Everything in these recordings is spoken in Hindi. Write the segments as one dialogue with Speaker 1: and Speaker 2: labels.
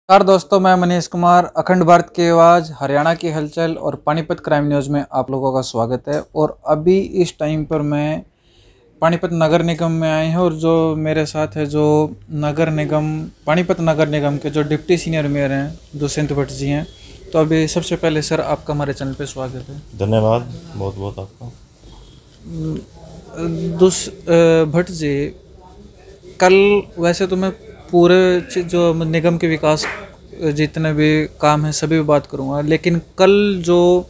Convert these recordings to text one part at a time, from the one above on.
Speaker 1: नमस्कार दोस्तों, मैं मनीष कुमार। अखंड भारत की आवाज़, हरियाणा की हलचल और पानीपत क्राइम न्यूज़ में आप लोगों का स्वागत है। और अभी इस टाइम पर मैं पानीपत नगर निगम में आए हैं और जो मेरे साथ है जो पानीपत नगर निगम के जो डिप्टी सीनियर मेयर हैं दुष्यंत भट्ट जी हैं। तो अभी सबसे पहले सर आपका हमारे चैनल पे स्वागत है।
Speaker 2: धन्यवाद, बहुत बहुत आपका।
Speaker 1: भट्ट जी, कल वैसे तो मैं पूरे जो निगम के विकास जितने भी काम हैं सभी पे बात करूंगा, लेकिन कल जो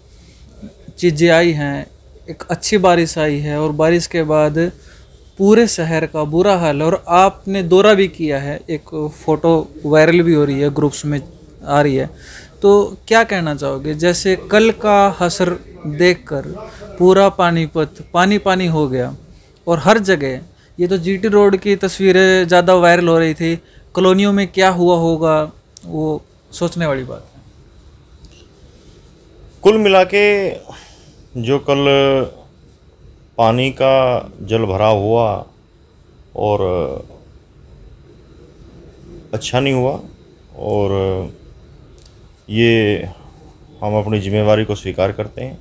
Speaker 1: चीज़ें आई हैं, एक अच्छी बारिश आई है और बारिश के बाद पूरे शहर का बुरा हाल है। और आपने दौरा भी किया है, एक फ़ोटो वायरल भी हो रही है, ग्रुप्स में आ रही है। तो क्या कहना चाहोगे, जैसे कल का हसर देखकर पूरा पानीपत पानी पानी हो गया और हर जगह ये तो जीटी रोड की तस्वीरें ज़्यादा वायरल हो रही थी, कॉलोनियों में क्या हुआ होगा वो सोचने वाली बात है।
Speaker 2: कुल मिला के जो कल पानी का जल भराव हुआ और अच्छा नहीं हुआ, और ये हम अपनी जिम्मेवारी को स्वीकार करते हैं।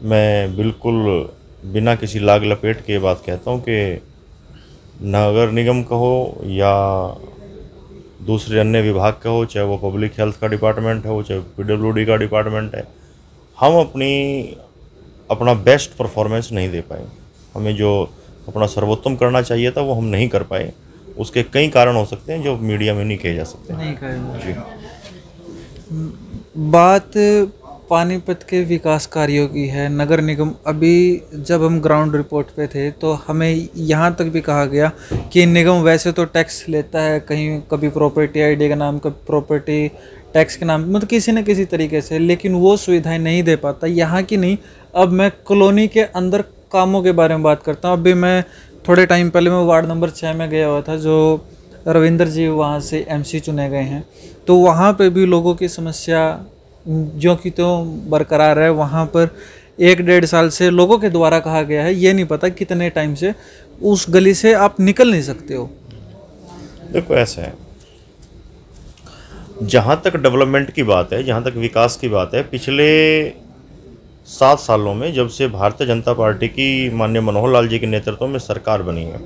Speaker 2: मैं बिल्कुल बिना किसी लाग लपेट के बात कहता हूँ कि नगर निगम का हो या दूसरे अन्य विभाग का हो, चाहे वो पब्लिक हेल्थ का डिपार्टमेंट है, चाहे पीडब्ल्यूडी का डिपार्टमेंट है, हम अपना बेस्ट परफॉर्मेंस नहीं दे पाए। हमें जो अपना सर्वोत्तम करना चाहिए था वो हम नहीं कर पाए। उसके कई कारण हो सकते हैं जो मीडिया में नहीं कहे जा सकते।
Speaker 1: नहीं कहे बात पानीपत के विकास कार्यों की है। नगर निगम, अभी जब हम ग्राउंड रिपोर्ट पे थे तो हमें यहाँ तक भी कहा गया कि निगम वैसे तो टैक्स लेता है, कहीं कभी प्रॉपर्टी आईडी के नाम, कभी प्रॉपर्टी टैक्स के नाम, मतलब किसी न किसी तरीके से, लेकिन वो सुविधाएं नहीं दे पाता। यहाँ की नहीं, अब मैं कॉलोनी के अंदर कामों के बारे में बात करता हूँ। अभी मैं थोड़े टाइम पहले मैं वार्ड नंबर 6 में गया हुआ था, जो रविंदर जी वहाँ से एमसी चुने गए हैं। तो वहाँ पे भी लोगों की समस्या जो कि तो बरकरार है। वहाँ पर 1-1.5 साल से लोगों के द्वारा कहा गया है, ये नहीं पता कितने टाइम से उस गली से आप निकल नहीं सकते हो।
Speaker 2: देखो, ऐसा है, जहाँ तक डेवलपमेंट की बात है, जहाँ तक विकास की बात है, पिछले 7 सालों में जब से भारतीय जनता पार्टी की माननीय मनोहर लाल जी के नेतृत्व में सरकार बनी है,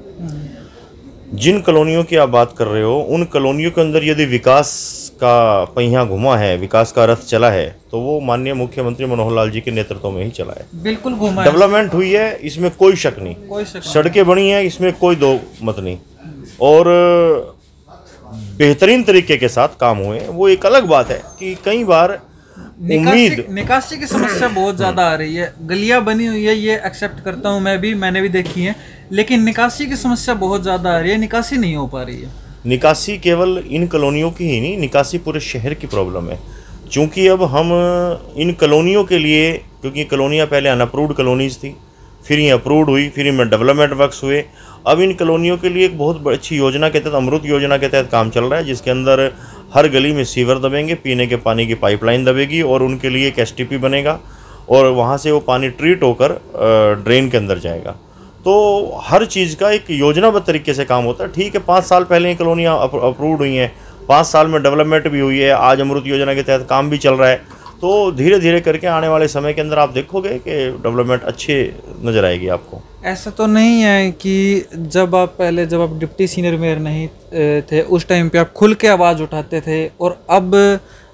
Speaker 2: जिन कॉलोनियों की आप बात कर रहे हो, उन कॉलोनियों के अंदर यदि विकास का पहिया घुमा है, विकास का रथ चला है, तो वो माननीय मुख्यमंत्री मनोहर लाल जी के नेतृत्व में ही चला है।
Speaker 1: बिल्कुल घुमा है,
Speaker 2: डेवलपमेंट हुई है, इसमें कोई शक नहीं। सड़कें बनी हैं, इसमें कोई दो मत नहीं, और बेहतरीन तरीके के साथ काम हुए। वो एक अलग बात है कि कई बार
Speaker 1: निकासी की समस्या बहुत ज़्यादा आ रही है। गलियां बनी हुई है, ये एक्सेप्ट करता हूँ, मैंने भी देखी है, लेकिन निकासी की समस्या बहुत ज़्यादा आ रही है, निकासी नहीं हो पा रही है।
Speaker 2: निकासी केवल इन कॉलोनियों की ही नहीं, निकासी पूरे शहर की प्रॉब्लम है। चूँकि अब हम इन कॉलोनियों के लिए, क्योंकि कॉलोनियाँ पहले अनअप्रूव्ड कॉलोनीज थी, फिर ये अप्रूव्ड हुई, फिर इनमें डेवलपमेंट वर्क्स हुए। अब इन कॉलोनियों के लिए एक बहुत अच्छी योजना के तहत, अमृत योजना के तहत काम चल रहा है, जिसके अंदर हर गली में सीवर दबेंगे, पीने के पानी की पाइपलाइन दबेगी और उनके लिए एक एसटीपी बनेगा और वहाँ से वो पानी ट्रीट होकर ड्रेन के अंदर जाएगा। तो हर चीज़ का एक योजनाबद्ध तरीके से काम होता है। ठीक है, 5 साल पहले ये कॉलोनियाँ अप्रूव्ड हुई हैं, 5 साल में डेवलपमेंट भी हुई है, आज अमृत योजना के तहत काम भी चल रहा है। तो धीरे धीरे करके आने वाले समय के अंदर आप देखोगे कि डेवलपमेंट अच्छे नज़र आएगी आपको।
Speaker 1: ऐसा तो नहीं है कि जब आप डिप्टी सीनियर मेयर नहीं थे, उस टाइम पे आप खुल के आवाज़ उठाते थे, और अब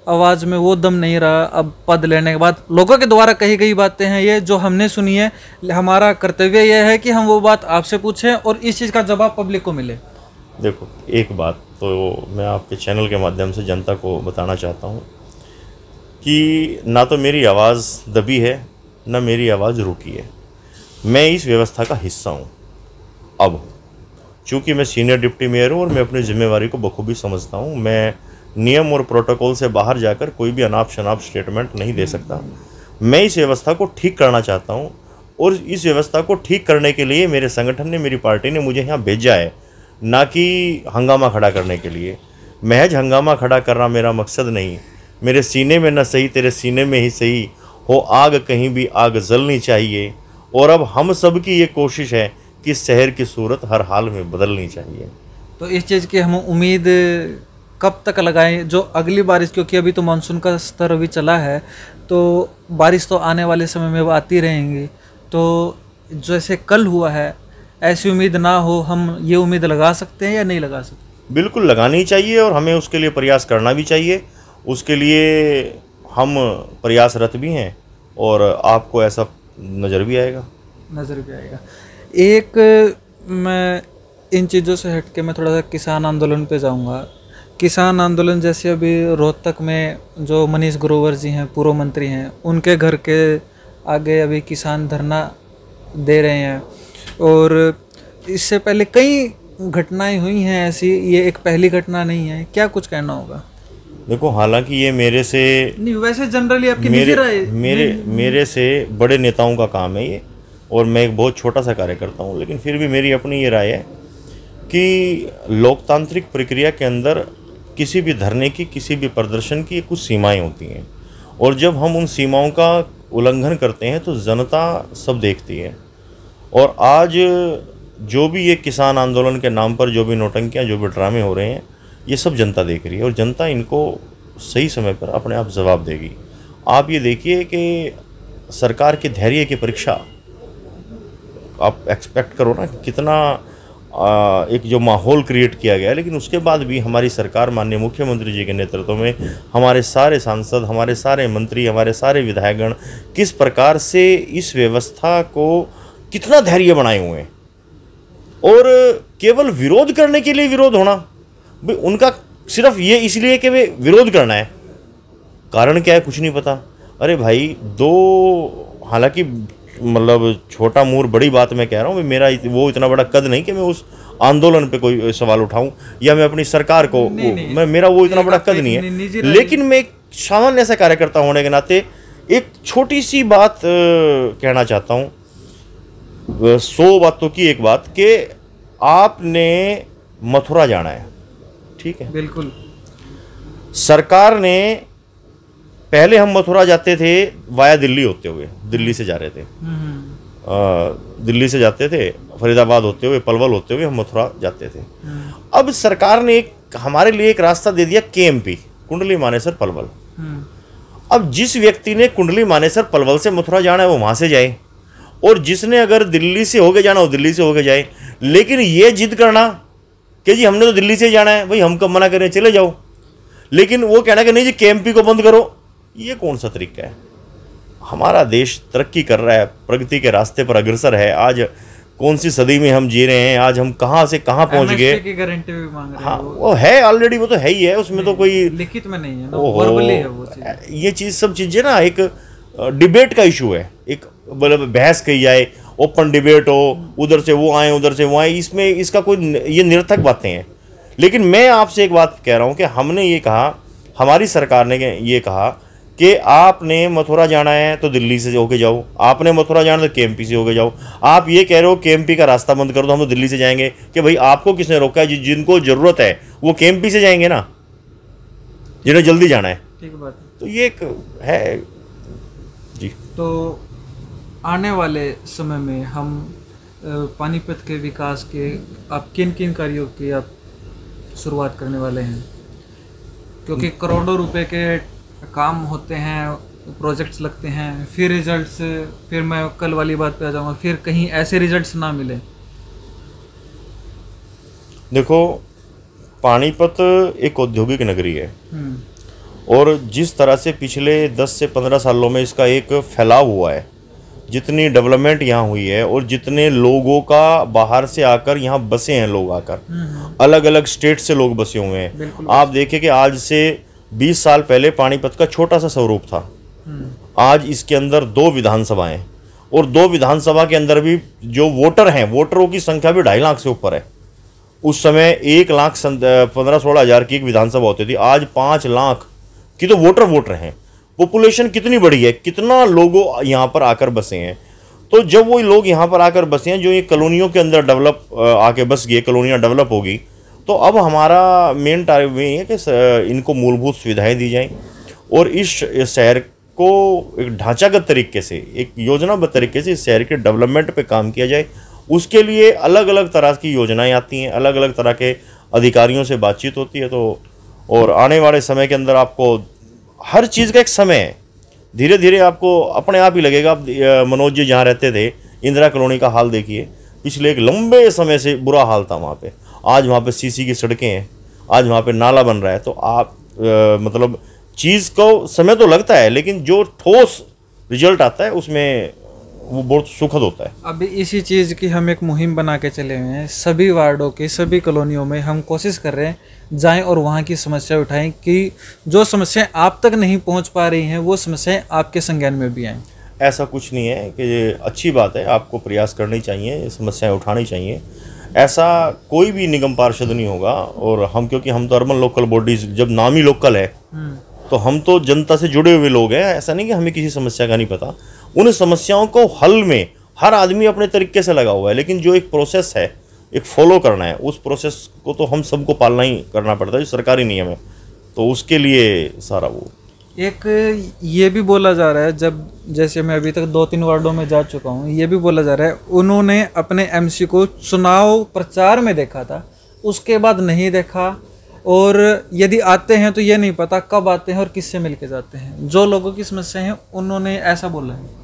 Speaker 1: आवाज़ में वो दम नहीं रहा। अब पद लेने के बाद लोगों के द्वारा कही गई बातें हैं ये जो हमने सुनी है। हमारा कर्तव्य यह है कि हम वो बात आपसे पूछें और इस चीज़ का जवाब पब्लिक को मिले।
Speaker 2: देखो, एक बात तो मैं आपके चैनल के माध्यम से जनता को बताना चाहता हूँ कि ना तो मेरी आवाज़ दबी है, ना मेरी आवाज़ रुकी है। मैं इस व्यवस्था का हिस्सा हूँ। अब चूँकि मैं सीनियर डिप्टी मेयर हूँ और मैं अपनी जिम्मेवारी को बखूबी समझता हूँ, मैं नियम और प्रोटोकॉल से बाहर जाकर कोई भी अनाप शनाप स्टेटमेंट नहीं दे सकता। मैं इस व्यवस्था को ठीक करना चाहता हूँ, और इस व्यवस्था को ठीक करने के लिए मेरे संगठन ने, मेरी पार्टी ने मुझे यहाँ भेजा है, ना कि हंगामा खड़ा करने के लिए। महज हंगामा खड़ा करना मेरा मकसद नहीं। मेरे सीने में न सही तेरे सीने में ही सही हो आग, कहीं भी आग जलनी चाहिए। और अब हम सब की ये कोशिश है कि शहर की सूरत हर हाल में बदलनी चाहिए।
Speaker 1: तो इस चीज़ की हम उम्मीद कब तक लगाएं जो अगली बारिश, क्योंकि अभी तो मानसून का स्तर अभी चला है, तो बारिश तो आने वाले समय में वो आती रहेंगी, तो जैसे कल हुआ है ऐसी उम्मीद ना हो, हम ये उम्मीद लगा सकते हैं या नहीं लगा सकते?
Speaker 2: बिल्कुल लगानी चाहिए और हमें उसके लिए प्रयास करना भी चाहिए। उसके लिए हम प्रयासरत भी हैं और आपको ऐसा नज़र भी आएगा।
Speaker 1: एक मैं इन चीज़ों से हट के मैं थोड़ा सा किसान आंदोलन पे जाऊंगा। किसान आंदोलन जैसे अभी रोहतक में जो मनीष ग्रोवर जी हैं, पूर्व मंत्री हैं, उनके घर के आगे अभी किसान धरना दे रहे हैं, और इससे पहले कई घटनाएं हुई हैं ऐसी, ये एक पहली घटना नहीं है। क्या कुछ कहना होगा?
Speaker 2: देखो, हालांकि ये मेरे से
Speaker 1: नहीं, वैसे जनरली आपकी निजी राय।
Speaker 2: मेरे से बड़े नेताओं का काम है ये, और मैं एक बहुत छोटा सा कार्यकर्ता हूँ, लेकिन फिर भी मेरी अपनी ये राय है कि लोकतांत्रिक प्रक्रिया के अंदर किसी भी धरने की, किसी भी प्रदर्शन की कुछ सीमाएं होती हैं, और जब हम उन सीमाओं का उल्लंघन करते हैं तो जनता सब देखती है। और आज जो भी ये किसान आंदोलन के नाम पर जो भी नौटंकियाँ, जो भी ड्रामे हो रहे हैं, ये सब जनता देख रही है, और जनता इनको सही समय पर अपने आप जवाब देगी। आप ये देखिए कि सरकार के धैर्य की परीक्षा आप एक्सपेक्ट करो ना, कितना एक जो माहौल क्रिएट किया गया है, लेकिन उसके बाद भी हमारी सरकार, माननीय मुख्यमंत्री जी के नेतृत्व में हमारे सारे सांसद, हमारे सारे मंत्री, हमारे सारे विधायकगण किस प्रकार से इस व्यवस्था को कितना धैर्य बनाए हुए हैं। और केवल विरोध करने के लिए विरोध होना, भाई उनका सिर्फ ये इसलिए कि वे विरोध करना है, कारण क्या है कुछ नहीं पता। अरे भाई, हालांकि मतलब छोटा मूर बड़ी बात मैं कह रहा हूँ, मेरा वो इतना बड़ा कद नहीं कि मैं उस आंदोलन पे कोई सवाल उठाऊं या मैं अपनी सरकार को मेरा वो इतना बड़ा कद नहीं है, लेकिन मैं एक सामान्य सा कार्यकर्ता होने के नाते एक छोटी सी बात कहना चाहता हूँ। 100 बातों की एक बात कि आपने मथुरा जाना है, ठीक है,
Speaker 1: बिल्कुल।
Speaker 2: सरकार ने, पहले हम मथुरा जाते थे वाया दिल्ली होते हुए, दिल्ली से जा रहे थे, दिल्ली से जाते थे फरीदाबाद होते हुए, पलवल होते हुए हम मथुरा जाते थे। अब सरकार ने हमारे लिए एक रास्ता दे दिया, KMP, कुंडली मानेसर पलवल। अब जिस व्यक्ति ने कुंडली मानेसर पलवल से मथुरा जाना है वो वहाँ से जाए, और जिसने अगर दिल्ली से होके जाना हो दिल्ली से होके जाए। लेकिन ये जिद करना कि जी हमने तो दिल्ली से जाना है, भाई हम कब मना करें, चले जाओ, लेकिन वो कहना कि नहीं जी KMP को बंद करो, ये कौन सा तरीका है? हमारा देश तरक्की कर रहा है, प्रगति के रास्ते पर अग्रसर है। आज कौन सी सदी में हम जी रहे हैं, आज हम कहाँ से कहाँ पहुँच गए।
Speaker 1: की गारंटी भी मांग रहे हैं।
Speaker 2: हाँ, वो है ऑलरेडी, वो तो है ही है, उसमें तो कोई
Speaker 1: लिखित में नहीं है ना, वर्बली है वो चीज़।
Speaker 2: ये चीज़, सब चीज़ें ना एक डिबेट का इशू है, एक मतलब बहस कही जाए, ओपन डिबेट हो, उधर से वो आए उधर से वो आए, इसमें इसका कोई ये निरर्थक बातें हैं। लेकिन मैं आपसे एक बात कह रहा हूँ कि हमने ये कहा, हमारी सरकार ने ये कहा कि आपने मथुरा जाना है तो दिल्ली से होके जाओ, आपने मथुरा जाना तो KMP से होके जाओ। आप ये कह रहे हो KMP का रास्ता बंद कर दो, हम तो दिल्ली से जाएंगे, कि भाई आपको किसने रोका है? जिनको ज़रूरत है वो KMP से जाएंगे ना, जिन्हें जल्दी जाना है।
Speaker 1: ठीक बात है।
Speaker 2: तो ये एक है जी।
Speaker 1: तो आने वाले समय में हम पानीपत के विकास के आप किन किन कार्यों की आप शुरुआत करने वाले हैं? क्योंकि करोड़ों रुपए के काम होते हैं, प्रोजेक्ट्स लगते हैं, फिर रिजल्ट्स, फिर मैं कल वाली बात पे आ जाऊंगा, फिर कहीं ऐसे रिजल्ट्स ना मिले।
Speaker 2: देखो, पानीपत एक औद्योगिक नगरी है, और जिस तरह से पिछले 10 से 15 सालों में इसका एक फैलाव हुआ है, जितनी डेवलपमेंट यहाँ हुई है, और जितने लोगों का बाहर से आकर यहाँ बसे हैं, लोग आकर अलग अलग स्टेट से लोग बसे हुए हैं। आप देखें कि आज से 20 साल पहले पानीपत का छोटा सा स्वरूप था, आज इसके अंदर 2 विधानसभाएं, और 2 विधानसभा के अंदर भी जो वोटर हैं, वोटरों की संख्या भी 2.5 लाख से ऊपर है। उस समय 1,15-16 हज़ार की एक विधानसभा होती थी, आज 5 लाख की तो वोटर हैं। पॉपुलेशन कितनी बड़ी है, कितना लोगों यहाँ पर आकर बसे हैं। तो जब वो लोग यहाँ पर आकर बसे हैं, जो ये कॉलोनियों के अंदर डेवलप आके बस गए, कॉलोनियाँ डेवलप होगी, तो अब हमारा मेन टारगेट ये है कि इनको मूलभूत सुविधाएं दी जाएं, और इस शहर को एक ढांचागत तरीके से, एक योजनाबद्ध तरीके से इस शहर के डेवलपमेंट पे काम किया जाए। उसके लिए अलग अलग तरह की योजनाएं आती हैं, अलग अलग तरह के अधिकारियों से बातचीत होती है। तो और आने वाले समय के अंदर आपको हर चीज़ का एक समय है। धीरे धीरे आपको अपने आप ही लगेगा। आप मनोज जी जहाँ रहते थे, इंदिरा कॉलोनी का हाल देखिए, पिछले एक लंबे समय से बुरा हाल था वहाँ पे। आज वहाँ पे सीसी की सड़कें हैं, आज वहाँ पे नाला बन रहा है। तो आप मतलब चीज़ को समय तो लगता है, लेकिन जो ठोस रिजल्ट आता है उसमें वो बहुत सुखद होता है।
Speaker 1: अभी इसी चीज़ की हम एक मुहिम बना के चले हुए हैं। सभी वार्डों की, सभी कॉलोनियों में हम कोशिश कर रहे हैं जाएं और वहाँ की समस्या उठाएं कि जो समस्याएं आप तक नहीं पहुँच पा रही हैं वो समस्याएं आपके संज्ञान में भी आएँ।
Speaker 2: ऐसा कुछ नहीं है कि अच्छी बात है, आपको प्रयास करनी चाहिए, समस्याएं उठानी चाहिए। ऐसा कोई भी निगम पार्षद नहीं होगा। और हम, क्योंकि हम तो अर्बन लोकल बॉडीज, जब नाम ही लोकल है तो हम तो जनता से जुड़े हुए लोग हैं। ऐसा नहीं कि हमें किसी समस्या का नहीं पता। उन समस्याओं को हल में हर आदमी अपने तरीके से लगा हुआ है, लेकिन जो एक प्रोसेस है, एक फॉलो करना है, उस प्रोसेस को तो हम सबको पालना ही करना पड़ता है, जो सरकारी नियम है। तो उसके लिए सारा वो
Speaker 1: एक ये भी बोला जा रहा है, जब जैसे मैं अभी तक 2-3 वार्डों में जा चुका हूँ, ये भी बोला जा रहा है उन्होंने अपने एमसी को चुनाव प्रचार में देखा था, उसके बाद नहीं देखा, और यदि आते हैं तो ये नहीं पता कब आते हैं और किससे मिलके जाते हैं। जो लोगों की समस्या है उन्होंने ऐसा बोला है।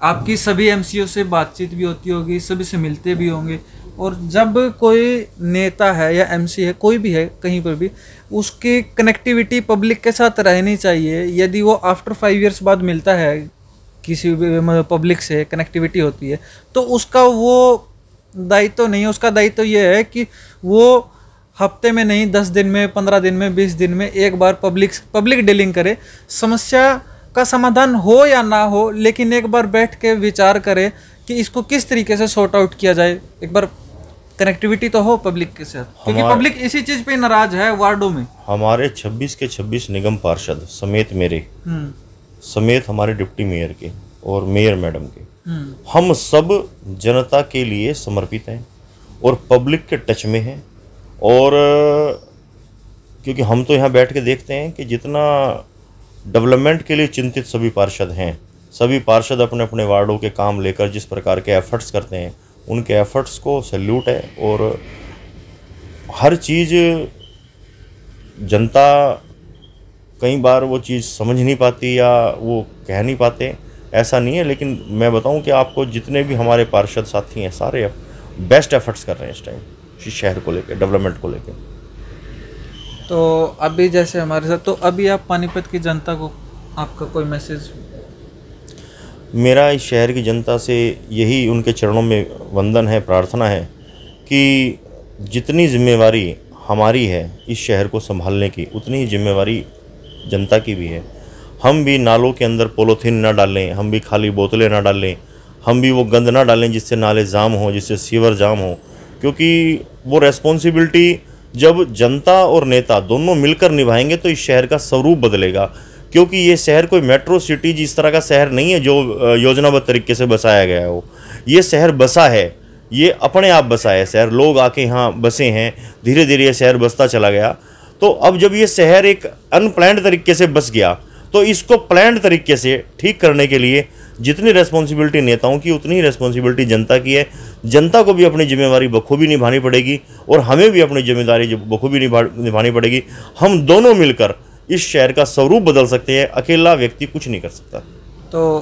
Speaker 1: आपकी सभी एमसीओ से बातचीत भी होती होगी, सभी से मिलते भी होंगे, और जब कोई नेता है या एमसी है, कोई भी है कहीं पर भी, उसकी कनेक्टिविटी पब्लिक के साथ रहनी चाहिए। यदि वो आफ्टर 5 इयर्स बाद मिलता है किसी भी पब्लिक से, कनेक्टिविटी होती है, तो उसका वो दायित्व नहीं है। उसका दायित्व ये है कि वो हफ्ते में नहीं, 10 दिन में, 15 दिन में, 20 दिन में एक बार पब्लिक डीलिंग करे। समस्या का समाधान हो या ना हो, लेकिन एक बार बैठ के विचार करे कि इसको किस तरीके से सॉर्ट आउट किया जाए। एक बार कनेक्टिविटी तो हो पब्लिक के साथ, क्योंकि पब्लिक इसी चीज पे नाराज है वार्डों में।
Speaker 2: हमारे 26 के 26 निगम पार्षद समेत मेरे, समेत हमारे डिप्टी मेयर के और मेयर मैडम के, हम सब जनता के लिए समर्पित हैं और पब्लिक के टच में हैं। और क्योंकि हम तो यहाँ बैठ के देखते हैं कि जितना डेवलपमेंट के लिए चिंतित सभी पार्षद हैं, सभी पार्षद अपने अपने वार्डों के काम लेकर जिस प्रकार के एफर्ट्स करते हैं, उनके एफर्ट्स को सैल्यूट है। और हर चीज़ जनता कई बार वो चीज़ समझ नहीं पाती या वो कह नहीं पाते, ऐसा नहीं है। लेकिन मैं बताऊं कि आपको जितने भी हमारे पार्षद साथी हैं, सारे बेस्ट एफर्ट्स कर रहे हैं इस टाइम इस शहर को लेकर, डेवलपमेंट को लेकर।
Speaker 1: तो अभी जैसे हमारे साथ, तो अभी आप पानीपत की जनता को आपका कोई मैसेज?
Speaker 2: मेरा इस शहर की जनता से यही उनके चरणों में वंदन है, प्रार्थना है कि जितनी जिम्मेवारी हमारी है इस शहर को संभालने की, उतनी ही जिम्मेवारी जनता की भी है। हम भी नालों के अंदर पॉलीथीन ना डालें, हम भी खाली बोतलें ना डालें, हम भी वो गंद ना डालें जिससे नाले जाम हो, जिससे सीवर जाम हो। क्योंकि वो रेस्पॉन्सिबिलिटी जब जनता और नेता दोनों मिलकर निभाएंगे तो इस शहर का स्वरूप बदलेगा। क्योंकि ये शहर कोई मेट्रो सिटी जिस तरह का शहर नहीं है जो योजनाबद्ध तरीके से बसाया गया हो। ये शहर बसा है, ये अपने आप बसा है शहर, लोग आके यहाँ बसे हैं, धीरे धीरे ये शहर बसता चला गया। तो अब जब ये शहर एक अनप्लान्ड तरीके से बस गया, तो इसको प्लान्ड तरीके से ठीक करने के लिए जितनी रेस्पॉन्सिबिलिटी नेताओं की, उतनी ही रेस्पॉन्सिबिलिटी जनता की है। जनता को भी अपनी जिम्मेवारी बखूबी निभानी पड़ेगी और हमें भी अपनी जिम्मेदारी बखूबी निभानी पड़ेगी। हम दोनों मिलकर इस शहर का स्वरूप बदल सकते हैं, अकेला व्यक्ति कुछ नहीं कर सकता।
Speaker 1: तो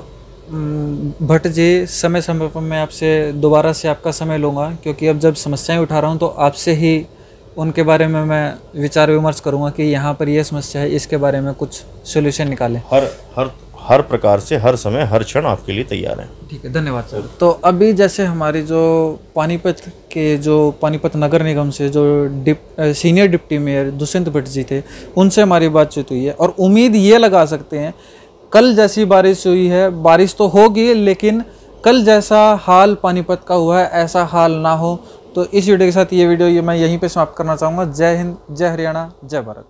Speaker 1: भट्ट जी, समय समय पर मैं आपसे दोबारा से आपका समय लूँगा, क्योंकि अब जब समस्याएं उठा रहा हूँ तो आपसे ही उनके बारे में मैं विचार विमर्श करूँगा कि यहाँ पर यह समस्या है, इसके बारे में कुछ सोल्यूशन निकालें।
Speaker 2: हर प्रकार से, हर समय, हर क्षण आपके लिए तैयार हैं।
Speaker 1: ठीक है, धन्यवाद सर। तो अभी जैसे हमारी जो पानीपत नगर निगम से जो senior deputy mayor Dushyant Bhatt ji थे, उनसे हमारी बातचीत हुई है और उम्मीद ये लगा सकते हैं, कल जैसी बारिश हुई है, बारिश तो होगी, लेकिन कल जैसा हाल पानीपत का हुआ है ऐसा हाल ना हो। तो इस वीडियो के साथ ये मैं यहीं पे समाप्त करना चाहूँगा। जय हिंद, जय हरियाणा, जय भारत।